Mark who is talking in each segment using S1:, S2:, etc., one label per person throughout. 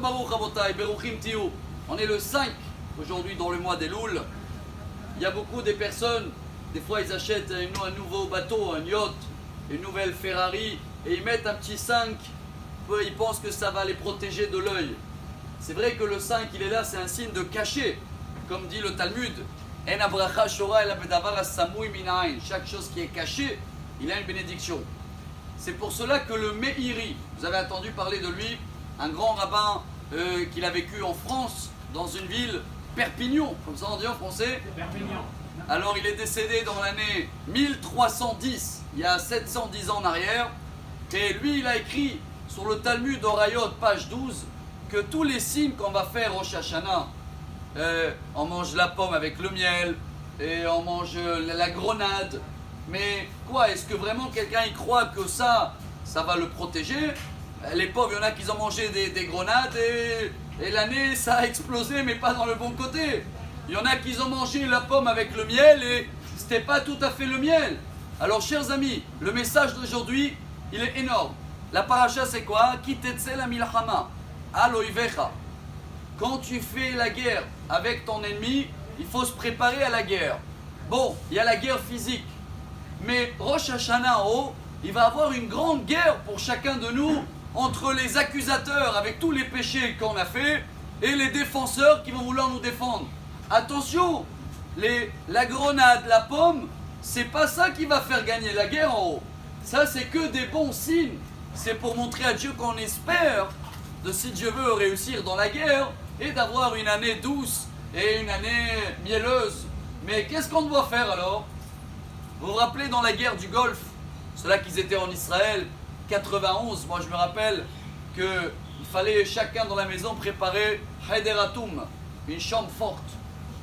S1: Baruch Rabotai, Beruchim Tiou. On est le 5 aujourd'hui dans le mois des Louls. Il y a beaucoup de personnes, des fois ils achètent un nouveau bateau, un yacht, une nouvelle Ferrari et ils mettent un petit 5. Ils pensent que ça va les protéger de l'œil. C'est vrai que le 5 il est là, c'est un signe de cachet. Comme dit le Talmud, En abracha shora el abedavar as-samui min ha'ain. Chaque chose qui est cachée, il a une bénédiction. C'est pour cela que le Meiri, vous avez entendu parler de lui, un grand rabbin qu'il a vécu en France, dans une ville, Perpignan, comme ça on dit en français.
S2: Perpignan.
S1: Alors il est décédé dans l'année 1310, il y a 710 ans en arrière, et lui il a écrit sur le Talmud Orayot, page 12, que tous les signes qu'on va faire Rosh Hashanah, on mange la pomme avec le miel, et on mange la grenade, mais quoi, est-ce que vraiment quelqu'un y croit que ça va le protéger? Les pauvres, il y en a qui ont mangé des grenades et l'année ça a explosé, mais pas dans le bon côté. Il y en a qui ont mangé la pomme avec le miel et c'était pas tout à fait le miel. Alors chers amis, le message d'aujourd'hui, il est énorme. La paracha c'est quoi? Kitetse la milchama, aloivecha. Quand tu fais la guerre avec ton ennemi, il faut se préparer à la guerre. Bon, il y a la guerre physique, mais Rosh Hashanah en haut, il va y avoir une grande guerre pour chacun de nous entre les accusateurs avec tous les péchés qu'on a fait et les défenseurs qui vont vouloir nous défendre. Attention, la grenade, la pomme, c'est pas ça qui va faire gagner la guerre en haut. Ça, c'est que des bons signes. C'est pour montrer à Dieu qu'on espère de, si Dieu veut, réussir dans la guerre et d'avoir une année douce et une année mielleuse. Mais qu'est-ce qu'on doit faire alors? Vous vous rappelez dans la guerre du Golfe, ceux-là qu'ils étaient en Israël, 91, moi je me rappelle qu'il fallait chacun dans la maison préparer Hederatum, une chambre forte,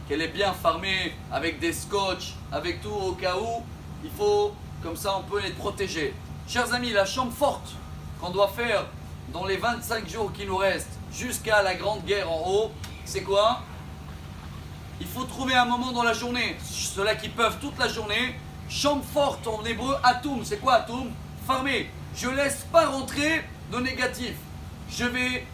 S1: qu'elle est bien fermée avec des scotch, avec tout au cas où, il faut, comme ça on peut être protégé. Chers amis, la chambre forte qu'on doit faire dans les 25 jours qui nous restent jusqu'à la grande guerre en haut, c'est quoi? Il faut trouver un moment dans la journée, ceux-là qui peuvent toute la journée, chambre forte en hébreu, atum, c'est quoi atum? Fermé. Je ne laisse pas rentrer de négatif. Je vais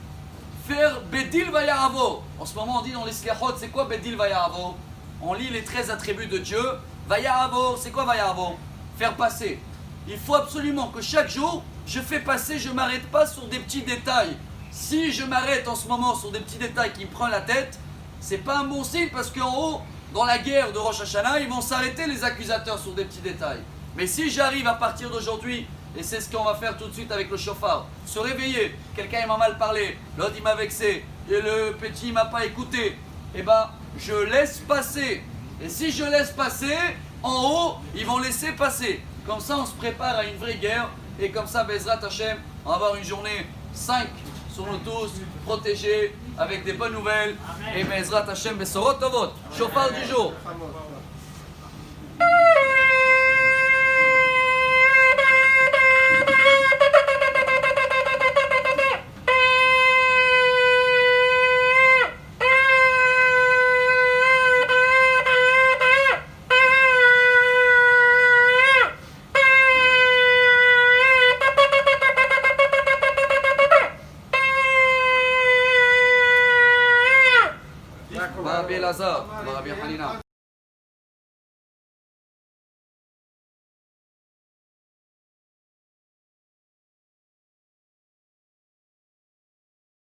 S1: faire Bedil Vayaravo. En ce moment, on dit dans les Sliachot, c'est quoi Bedil Vayaravo? On lit les 13 attributs de Dieu. Vayaravo, c'est quoi Vayaravo? Faire passer. Il faut absolument que chaque jour, je fais passer, je ne m'arrête pas sur des petits détails. Si je m'arrête en ce moment sur des petits détails qui me prennent la tête, c'est pas un bon signe parce qu'en haut, dans la guerre de Rosh Hashanah, ils vont s'arrêter les accusateurs sur des petits détails. Mais si j'arrive à partir d'aujourd'hui, et c'est ce qu'on va faire tout de suite avec le chauffard, se réveiller, quelqu'un il m'a mal parlé, l'autre il m'a vexé, et le petit il m'a pas écouté, et ben je laisse passer. Et si je laisse passer, en haut, ils vont laisser passer. Comme ça on se prépare à une vraie guerre, et comme ça, Bezrat Hashem, on va avoir une journée 5 sur nous tous, protégés, avec des bonnes nouvelles, et Bezrat Hashem, Besorot Tovot, chauffard du jour. Rabbi Elazar, Rabbi Hanina.